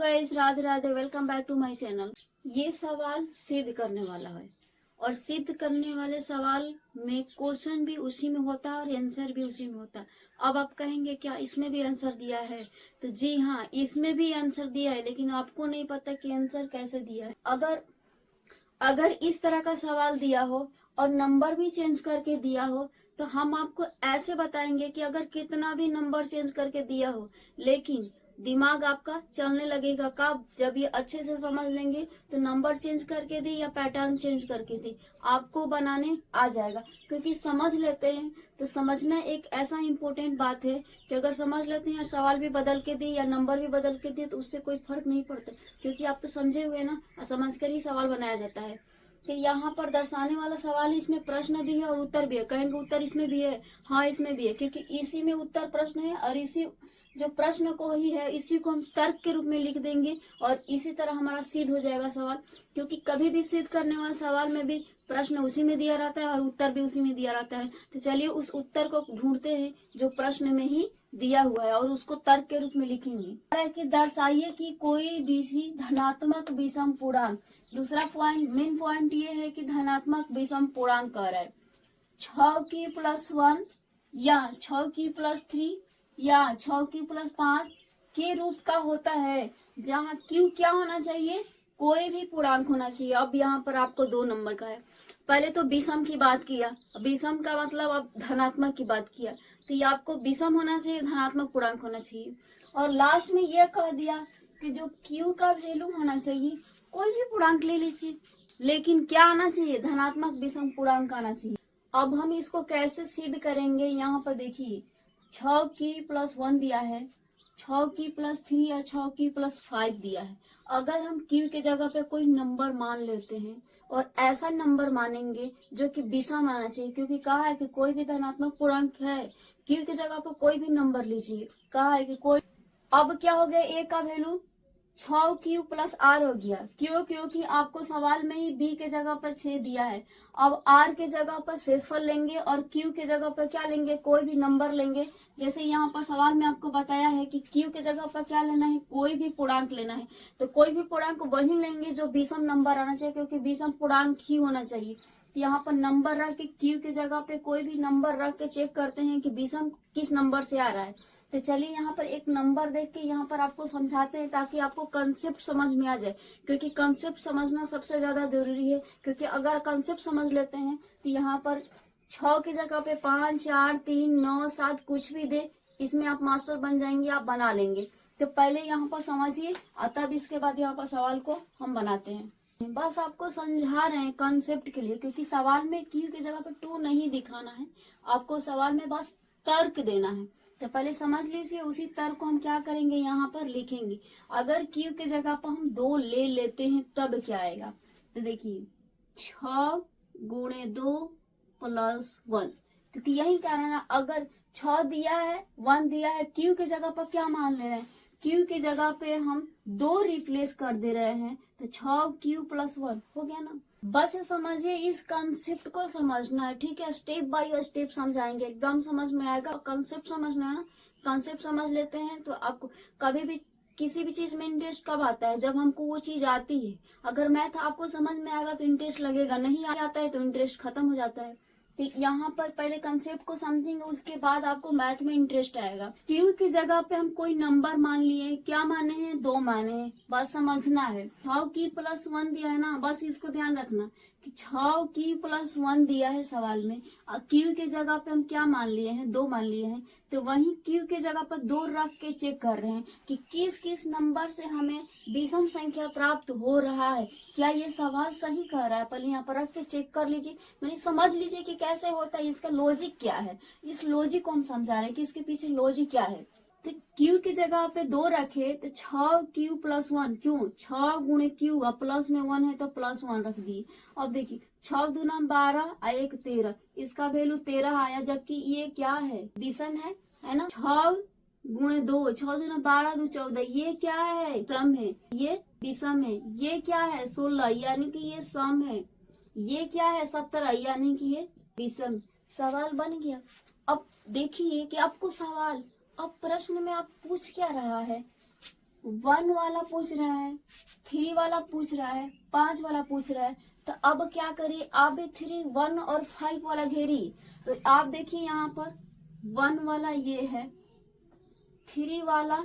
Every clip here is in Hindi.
Guys, Radhe Radhe. Welcome back to my channel. ये सवाल सिद्ध करने वाला है और सिद्ध करने वाले सवाल में क्वेश्चन भी उसी में होता है और आंसर भी उसी में होता है। अब आप कहेंगे क्या इसमें भी आंसर दिया है? तो जी हाँ, इसमें भी आंसर दिया है, लेकिन आपको नहीं पता कि आंसर कैसे दिया है। अगर इस तरह का सवाल दिया हो और नंबर भी चेंज करके दिया हो तो हम आपको ऐसे बताएंगे कि अगर कितना भी नंबर चेंज करके दिया हो, लेकिन दिमाग आपका चलने लगेगा कब? जब ये अच्छे से समझ लेंगे तो नंबर चेंज करके दी या पैटर्न चेंज करके दी आपको बनाने आ जाएगा। क्योंकि समझ लेते हैं तो समझना एक ऐसा इम्पोर्टेंट बात है कि अगर समझ लेते हैं सवाल भी बदल के दी या नंबर भी बदल के दी तो उससे कोई फर्क नहीं पड़ता, क्योंकि आप तो समझे हुए ना, समझ कर ही सवाल बनाया जाता है। कि यहाँ पर दर्शाने वाला सवाल, इसमें प्रश्न भी है और उत्तर भी है। कहेंगे उत्तर इसमें भी है, हाँ इसमें भी है, क्योंकि इसी में उत्तर प्रश्न है और इसी जो प्रश्न को ही है इसी को हम तर्क के रूप में लिख देंगे और इसी तरह हमारा सिद्ध हो जाएगा सवाल। क्योंकि कभी भी सिद्ध करने वाले सवाल में भी प्रश्न उसी में दिया रहता है और उत्तर भी उसी में दिया रहता है। तो चलिए उस उत्तर को ढूंढते हैं जो प्रश्न में ही दिया हुआ है और उसको तर्क के रूप में लिखेंगे। कि दर्शाइए कि कोई भी धनात्मक विषम पूर्णांक। दूसरा पॉइंट, मेन पॉइंट ये है कि धनात्मक विषम पूर्णांक कह रहा है 6 की +1 या 6 की +3 या 6 की +5 के रूप का होता है, जहाँ क्यू क्या होना चाहिए? कोई भी पूर्णांक होना चाहिए। अब यहाँ पर आपको 2 नंबर का है। पहले तो विषम की बात किया, विषम का मतलब अब धनात्मक की बात किया, तो ये आपको विषम होना चाहिए, धनात्मक पूर्णांक होना चाहिए। और लास्ट में यह कह दिया कि जो क्यू का वैल्यू होना चाहिए कोई भी पूर्णांक ले लीजिए, लेकिन क्या आना चाहिए? धनात्मक विषम पूर्णांक आना चाहिए। अब हम इसको कैसे सिद्ध करेंगे? यहाँ पर देखिए 6 की +1 दिया है, 6 की +3 या 6 की +5 दिया है। अगर हम क्यू के जगह पे कोई नंबर मान लेते हैं और ऐसा नंबर मानेंगे जो कि विषम आना चाहिए, क्योंकि कहा है कि कोई भी धनात्मक पूर्णांक है, क्यू के जगह पे कोई भी नंबर लीजिए, कहा है कि कोई। अब क्या हो गया? ए का वैल्यू 6Q+R हो गया। क्यों? क्योंकि आपको सवाल में ही बी के जगह पर 6 दिया है। अब आर के जगह पर शेषफल लेंगे और क्यू के जगह पर क्या लेंगे? कोई भी नंबर लेंगे। जैसे यहाँ पर सवाल में आपको बताया है कि क्यू के जगह पर क्या लेना है? कोई भी पूर्णांक लेना है। तो कोई भी पूर्णांक वही लेंगे जो विषम नंबर आना चाहिए, क्योंकि विषम पूर्णांक ही होना चाहिए। तो यहाँ पर नंबर रख के क्यू के जगह पे कोई भी नंबर रख के चेक करते हैं कि विषम किस नंबर से आ रहा है। तो चलिए यहाँ पर एक नंबर देख के यहाँ पर आपको समझाते हैं ताकि आपको कंसेप्ट समझ में आ जाए, क्योंकि कंसेप्ट समझना सबसे ज्यादा जरूरी है। क्योंकि अगर कंसेप्ट समझ लेते हैं तो यहाँ पर 6 की जगह पे 5, 4, 3, 9, 7 कुछ भी दे, इसमें आप मास्टर बन जाएंगे, आप बना लेंगे। तो पहले यहाँ पर समझिए और तब इसके बाद यहाँ पर सवाल को हम बनाते हैं। बस आपको समझा रहे हैं कंसेप्ट के लिए, क्योंकि सवाल में क्यू की जगह पे 2 नहीं दिखाना है, आपको सवाल में बस तर्क देना है। तो पहले समझ लीजिए, उसी तर्क को हम क्या करेंगे? यहाँ पर लिखेंगे। अगर क्यू के जगह पर हम 2 ले लेते हैं तब क्या आएगा? तो देखिए 6 × 2 + 1, क्योंकि यही कारण है। अगर 6 दिया है, 1 दिया है, क्यू के जगह पर क्या मान ले रहे हैं? क्यू की जगह पे हम 2 रिप्लेस कर दे रहे हैं, तो 6Q+1 हो गया ना। बस समझिए, इस कंसेप्ट को समझना है, ठीक है? स्टेप बाय स्टेप समझाएंगे, एकदम समझ में आएगा। कंसेप्ट समझना है ना, कंसेप्ट समझ लेते हैं तो आपको कभी भी किसी भी चीज में इंटरेस्ट कब आता है? जब हमको वो चीज आती है। अगर मैथ आपको समझ में आएगा तो इंटरेस्ट लगेगा, नहीं आता है तो इंटरेस्ट खत्म हो जाता है। तो यहाँ पर पहले कंसेप्ट को समझेंगे, उसके बाद आपको मैथ में इंटरेस्ट आएगा। क्यू की जगह पे हम कोई नंबर मान लिए, क्या माने हैं? 2 माने हैं, बस समझना है। 6 की +1 दिया है ना, बस इसको ध्यान रखना कि 6 की +1 दिया है सवाल में, और क्यू के जगह पे हम क्या मान लिए हैं? 2 मान लिए हैं। तो वही क्यू के जगह पर 2 रख के चेक कर रहे हैं कि किस किस नंबर से हमें विषम संख्या प्राप्त हो रहा है। क्या ये सवाल सही कह रहा है? पहले यहाँ पर रख के चेक कर लीजिए, मैंने समझ लीजिए कि कैसे होता है, इसका लॉजिक क्या है। इस लॉजिक को हम समझा रहे हैं कि इसके पीछे लॉजिक क्या है। तो क्यू की जगह पे 2 रखे तो 6Q+1, क्यों? 6 × क्यू, अब प्लस में 1 है तो +1 रख दिए। अब देखिए 6×2 = 12 और 1 13, इसका वैल्यू 13 आया, जबकि ये क्या है? विषम है ना। 6×2, 6×2 = 12, 2 14, ये क्या है? सम है, ये विषम है। ये क्या है? 16, यानी कि ये सम है। ये क्या है? 17, यानी कि ये विषम। सवाल बन गया। अब देखिए कि आपको सवाल, अब प्रश्न में आप पूछ क्या रहा है? 1 वाला पूछ रहा है, 3 वाला पूछ रहा है, 5 वाला पूछ रहा है। तो अब क्या करिए, आप भी 3, 1 और 5 वाला घेरिए। तो आप देखिए यहाँ पर 1 वाला ये है, 3 वाला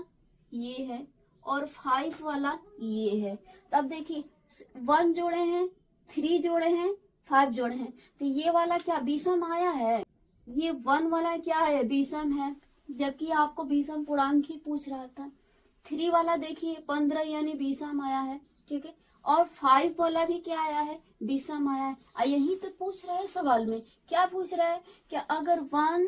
ये है और 5 वाला ये है। तब देखिए 1 जोड़े हैं, 3 जोड़े हैं, 5 जोड़े हैं, तो ये वाला क्या विषम आया है? ये 1 वाला क्या है? विषम है, जबकि आपको विषम पूर्णांक ही पूछ रहा था। 3 वाला देखिए 15 यानी विषम आया है, ठीक है। और 5 वाला भी क्या आया है? विषम आया है। यही तो पूछ रहा है सवाल में। क्या पूछ रहा है कि अगर 1,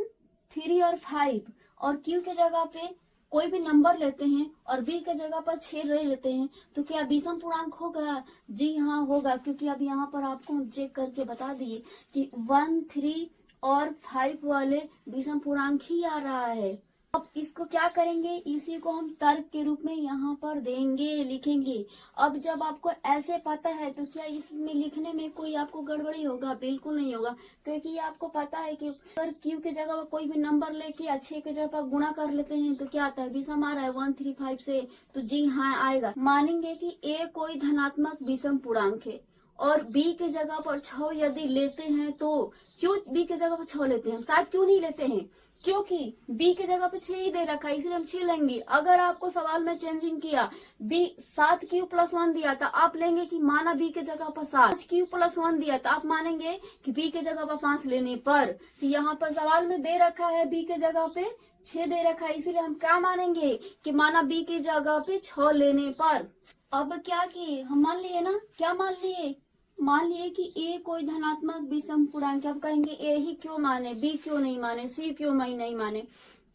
3 और 5 और Q के जगह पे कोई भी नंबर लेते हैं और B के जगह पर 6 ले लेते हैं तो क्या विषम पूर्णांक होगा? जी हाँ होगा, क्योंकि अब यहाँ पर आपको हम चेक करके बता दिए कि 1, 3 और 5 वाले विषम पूर्णांक ही आ रहा है। अब इसको क्या करेंगे, इसी को हम तर्क के रूप में यहाँ पर देंगे, लिखेंगे। अब जब आपको ऐसे पता है तो क्या इसमें लिखने में कोई आपको गड़बड़ी होगा? बिल्कुल नहीं होगा, क्योंकि आपको पता है कि अगर Q के जगह पर कोई भी नंबर लेके 6 के जगह पर गुणा कर लेते हैं तो क्या आता है? विषम आ रहा है 1, 3, 5 से, तो जी हाँ आएगा। मानेंगे कि A कोई धनात्मक विषम पूर्णांक है और B के जगह पर 6 यदि लेते हैं तो क्यों B के जगह पर 6 लेते हैं? हम शायद क्यों नहीं लेते हैं, क्योंकि B के जगह पे 6 ही दे रखा है, इसलिए हम 6 लेंगे। अगर आपको सवाल में चेंजिंग किया, B 7Q+1 दिया था, आप लेंगे कि माना B के जगह पर 7Q+1 दिया था, आप मानेंगे कि B के जगह पर 5 लेने पर। तो यहाँ पर सवाल में दे रखा है B के जगह पे 6 दे रखा है, इसीलिए हम क्या मानेंगे कि माना B की जगह पे 6 लेने पर। अब क्या किए हम, मान लिए ना, क्या मान लिए? मान लिए कि A कोई धनात्मक विषम पूर्णांक। अब कहेंगे A ही क्यों माने, B क्यों नहीं माने, C क्यों नहीं माने?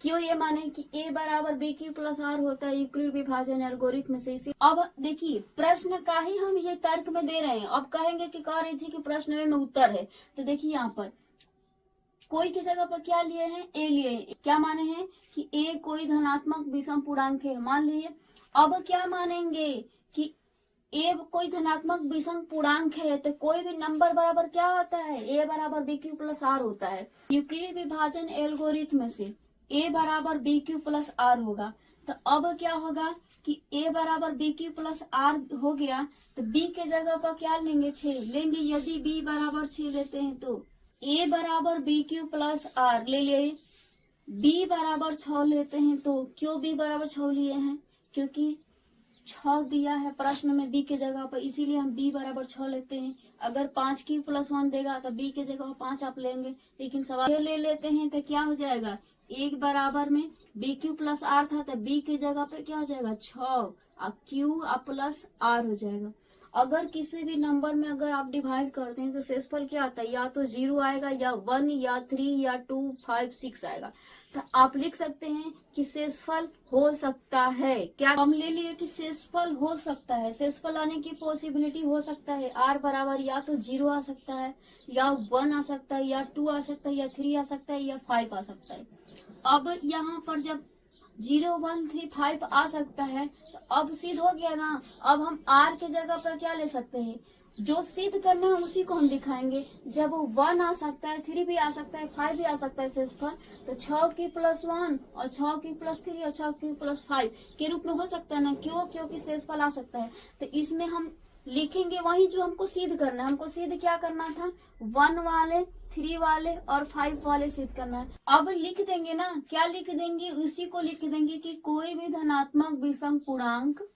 क्यों ये माने कि A बराबर BQ+R होता है यूक्लिड विभाजन एल्गोरिथम से। इसी अब देखिए प्रश्न का ही हम ये तर्क में दे रहे हैं। अब कहेंगे कि कह रही थी कि प्रश्न में उत्तर है, तो देखिए यहाँ पर कोई की जगह पर क्या लिए हैं? A लिए हैं। क्या माने हैं कि A कोई धनात्मक विषम पूर्णांक है, मान लिए। अब क्या मानेंगे कि A कोई धनात्मक विषम पूर्णांक है तो कोई भी नंबर बराबर क्या होता है? A बराबर BQ+R होता है। यूक्लिड विभाजन एल्गोरिथम से A बराबर BQ+R होगा। तो अब क्या होगा कि A बराबर BQ+R हो गया, तो B के जगह पर क्या लेंगे? 6 लेंगे। यदि B बराबर 6 लेते हैं तो A बराबर BQ+R ले ले, B बराबर 6 लेते हैं तो क्यों B बराबर 6 लिए हैं? क्योंकि 6 दिया है प्रश्न में B के जगह पर, इसीलिए हम B बराबर 6 लेते हैं। अगर 5Q+1 देगा तो B के जगह 5 आप लेंगे, लेकिन सवाल ले लेते हैं तो क्या हो जाएगा? 1 बराबर में BQ+R था तो B के जगह पे क्या हो जाएगा? 6 और Q प्लस R हो जाएगा। अगर किसी भी नंबर में अगर आप डिवाइड करते हैं तो शेषफल क्या आता है? या तो 0 आएगा, या 1, या 3, या 2, 5, 6 आएगा। तो आप लिख सकते हैं कि शेषफल हो सकता है। क्या हम ले लिए कि शेषफल हो सकता है? शेषफल आने की पॉसिबिलिटी हो सकता है। R बराबर या तो 0 आ सकता है, या 1 आ सकता है, या 2 आ सकता है, या 3 आ सकता है, या 5 आ सकता है। अब यहाँ पर जब 0, 1, 3, 5 आ सकता है तो अब सिद्ध हो गया ना। अब हम R के जगह पर क्या ले सकते हैं? जो सिद्ध करना है उसी को हम दिखाएंगे। जब 1 आ सकता है, 3 भी आ सकता है, 5 भी आ सकता है शेषफल, तो 6Q+1 और 6Q+3 और 6Q+5 के रूप में हो सकता है ना। क्यों? क्योंकि शेषफल आ सकता है। तो इसमें हम लिखेंगे वही जो हमको सिद्ध करना है। हमको सिद्ध क्या करना था? 1 वाले, 3 वाले और 5 वाले सिद्ध करना है। अब लिख देंगे ना, क्या लिख देंगे? उसी को लिख देंगे कि कोई भी धनात्मक विषम पूर्णांक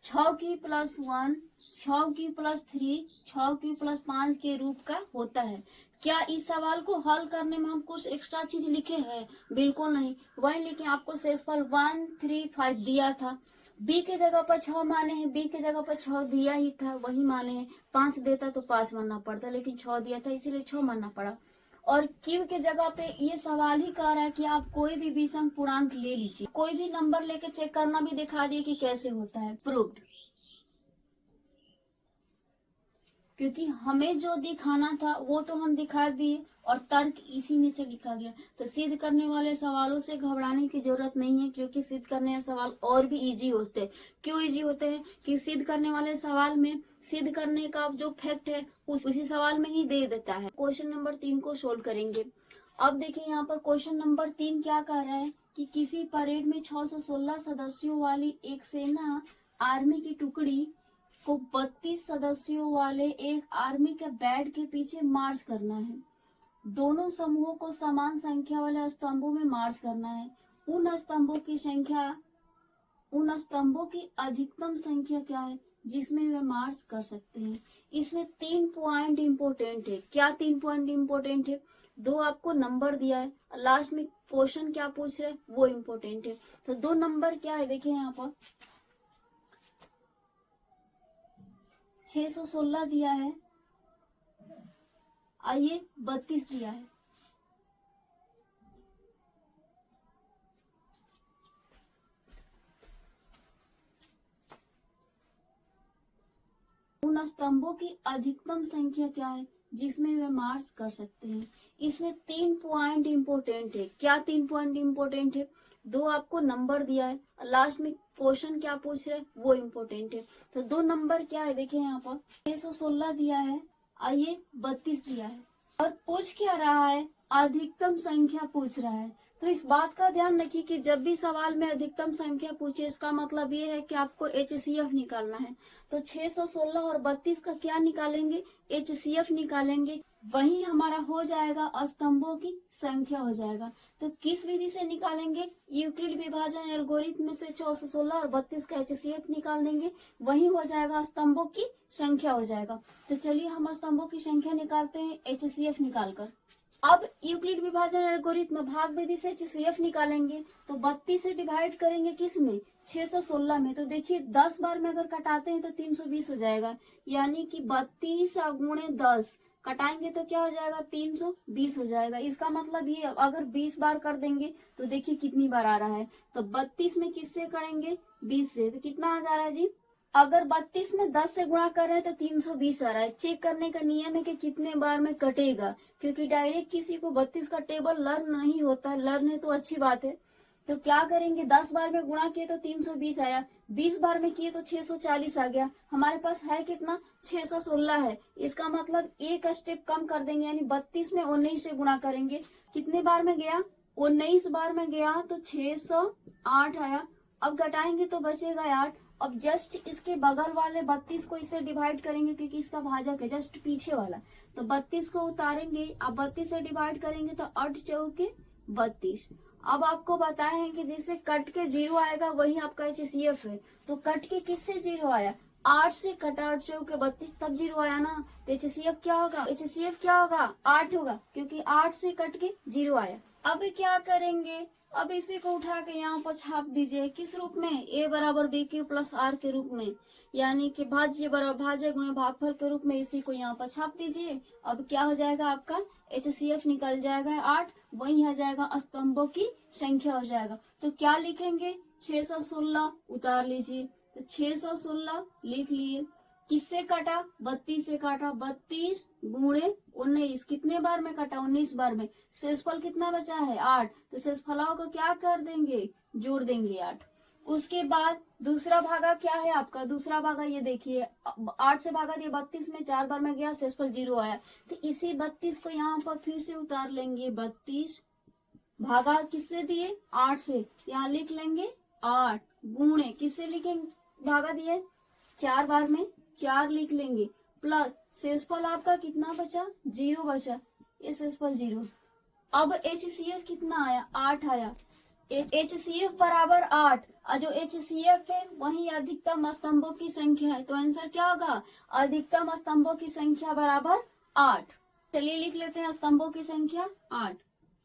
6Q+1, 6Q+3, 6Q+5 के रूप का होता है। क्या इस सवाल को हल करने में हम कुछ एक्स्ट्रा चीज लिखे हैं? बिल्कुल नहीं। वही लिखे, आपको शेषफल 1, 3, 5 दिया था। B के जगह पर 6 माने हैं, B के जगह पर 6 दिया ही था, वही माने हैं। 5 देता तो 5 मानना पड़ता, लेकिन 6 दिया था इसीलिए 6 मानना पड़ा। और Q के जगह पे ये सवाल ही कह रहा है कि आप कोई भी विषम पूर्णांक ले लीजिए। कोई भी नंबर लेके चेक करना भी दिखा दिए कि कैसे होता है। प्रूव्ड। क्योंकि हमें जो दिखाना था वो तो हम दिखा दिए और तर्क इसी में से लिखा गया। तो सिद्ध करने वाले सवालों से घबराने की जरूरत नहीं है, क्योंकि सिद्ध करने वाले सवाल और भी इजी होते हैं। क्यों इजी होते हैं? कि सिद्ध करने वाले सवाल में सिद्ध करने का जो फैक्ट है उसी सवाल में ही दे देता है। क्वेश्चन नंबर 3 को सोल्व करेंगे। अब देखिए यहाँ पर क्वेश्चन नंबर 3 क्या कह रहा है कि किसी परेड में 616 सदस्यों वाली एक सेना आर्मी की टुकड़ी को 32 सदस्यों वाले एक आर्मी के बैंड के पीछे मार्च करना है। दोनों समूहों को समान संख्या वाले स्तंभों में मार्च करना है। उन स्तंभों की अधिकतम संख्या क्या है जिसमें वे मार्च कर सकते हैं। इसमें 3 पॉइंट इंपोर्टेंट है। क्या 3 पॉइंट इंपोर्टेंट है? 2 आपको नंबर दिया है, लास्ट में क्वेश्चन क्या पूछ रहे हैं वो इंपोर्टेंट है। तो 2 नंबर क्या है देखिए यहाँ पर 616 दिया है, आइए 32 दिया है। उन स्तंभों की अधिकतम संख्या क्या है जिसमें वे मार्च कर सकते हैं। इसमें 3 पॉइंट इंपोर्टेंट है। क्या 3 पॉइंट इंपोर्टेंट है? 2 आपको नंबर दिया है, लास्ट में क्वेश्चन क्या पूछ रहे हैं वो इंपोर्टेंट है। तो 2 नंबर क्या है देखिए यहाँ पर 616 दिया है, आइए 32 दिया है। और पूछ क्या रहा है? अधिकतम संख्या पूछ रहा है। तो इस बात का ध्यान रखिए कि जब भी सवाल में अधिकतम संख्या पूछे इसका मतलब ये है कि आपको HCF निकालना है। तो 616 और 32 का क्या निकालेंगे? HCF निकालेंगे। वही हमारा हो जाएगा स्तंभों की संख्या हो जाएगा। तो किस विधि से निकालेंगे? यूक्लिड विभाजन एल्गोरिथम में से 616 और 32 का HCF निकाल देंगे, वही हो जाएगा स्तंभों की संख्या हो जाएगा। तो चलिए हम स्तंभों की संख्या निकालते हैं HCF निकालकर। अब यूक्लिड विभाजन एल्गोरिथम भाग विधि से HCF निकालेंगे। तो 32 से डिवाइड करेंगे किस में? 616 में। तो देखिए 10 बार में अगर कटाते हैं तो 320 हो जाएगा, यानी कि 32 गुणे 10 कटाएंगे तो क्या हो जाएगा? 320 हो जाएगा। इसका मतलब ये अगर 20 बार कर देंगे तो देखिए कितनी बार आ रहा है। तो 32 में किससे करेंगे? 20 से। तो कितना आ जा रहा है जी? अगर 32 में 10 से गुणा कर रहे हैं तो 320 आ रहा है। चेक करने का नियम है कि कितने बार में कटेगा, क्योंकि डायरेक्ट किसी को 32 का टेबल लर्न नहीं होता है। लर्न है तो अच्छी बात है। तो क्या करेंगे? 10 बार में गुणा किए तो 320 आया, 20 बार में किए तो 640 आ गया। हमारे पास है कितना? 616 है। इसका मतलब एक स्टेप कम कर देंगे, यानी 32 में 19 से गुणा करेंगे। कितने बार में गया? 19 बार में गया तो 608 आया। अब घटाएंगे तो बचेगा 8। अब जस्ट इसके बगल वाले 32 को इससे डिवाइड करेंगे, क्योंकि इसका भाजक है जस्ट पीछे वाला। तो 32 को उतारेंगे, अब 32 से डिवाइड करेंगे तो 8 चौके 32। अब आपको बताए हैं कि जिससे कट के 0 आएगा वही आपका HCF है। तो कट के किससे 0 आया? 8 से कटा 8 चौके 32, तब 0 आया ना। तो HCF क्या होगा? HCF क्या होगा? 8 होगा, क्योंकि 8 से कट के 0 आया। अब क्या करेंगे? अब इसी को उठा के यहाँ पर छाप दीजिए। किस रूप में? A बराबर BQ प्लस R के रूप में, यानी कि भाज्य बराबर भाज्य गुणे भागफल के रूप में इसी को यहाँ पर छाप दीजिए। अब क्या हो जाएगा? आपका HCF निकल जाएगा 8, वही आ जाएगा स्तंभों की संख्या हो जाएगा। तो क्या लिखेंगे? 616 उतार लीजिए। तो 616 लिख लिए। किससे काटा? 32 से काटा। 32 गुणे 19 कितने बार में काटा? 19 बार में। शेषफल कितना बचा है? 8। तो शेषफलाओं को क्या कर देंगे? जोड़ देंगे 8। उसके बाद दूसरा भागा क्या है आपका? दूसरा भागा ये देखिए 8 से भागा दिया 32 में, 4 बार में गया, शेषफल 0 आया। तो इसी 32 को यहाँ पर फिर से उतार लेंगे। 32 भागा किससे दिए? 8 से, यहाँ लिख लेंगे 8 गुणे किससे लिखेंगे? भागा दिए 4 बार में, 4 लिख लेंगे, प्लस शेषफल आपका कितना बचा? 0 बचा। ये शेषफल 0। अब HCF कितना आया? 8 आया। HCF बराबर 8, और जो HCF है वही अधिकतम स्तंभों की संख्या है। तो आंसर क्या होगा? अधिकतम स्तंभों की संख्या बराबर 8। चलिए लिख लेते हैं स्तंभों की संख्या 8।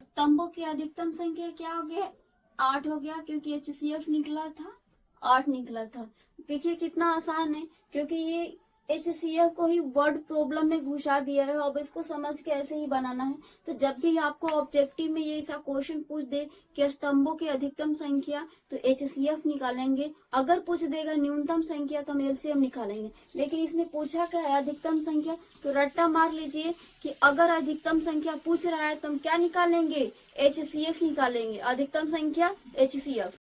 स्तंभों की अधिकतम संख्या क्या हो गया? 8 हो गया, क्योंकि HCF निकला था 8 निकला था। देखिए कितना आसान है, क्योंकि ये HCF को ही वर्ड प्रॉब्लम में घुसा दिया है। अब इसको समझ के ऐसे ही बनाना है। तो जब भी आपको ऑब्जेक्टिव में ये ऐसा क्वेश्चन पूछ दे कि स्तंभों की अधिकतम संख्या, तो HCF निकालेंगे। अगर पूछ देगा न्यूनतम संख्या तो हम LCM निकालेंगे। लेकिन इसमें पूछा क्या है? अधिकतम संख्या। तो रट्टा मार लीजिए कि अगर अधिकतम संख्या पूछ रहा है तो हम क्या निकालेंगे? HCF निकालेंगे। अधिकतम संख्या HCF।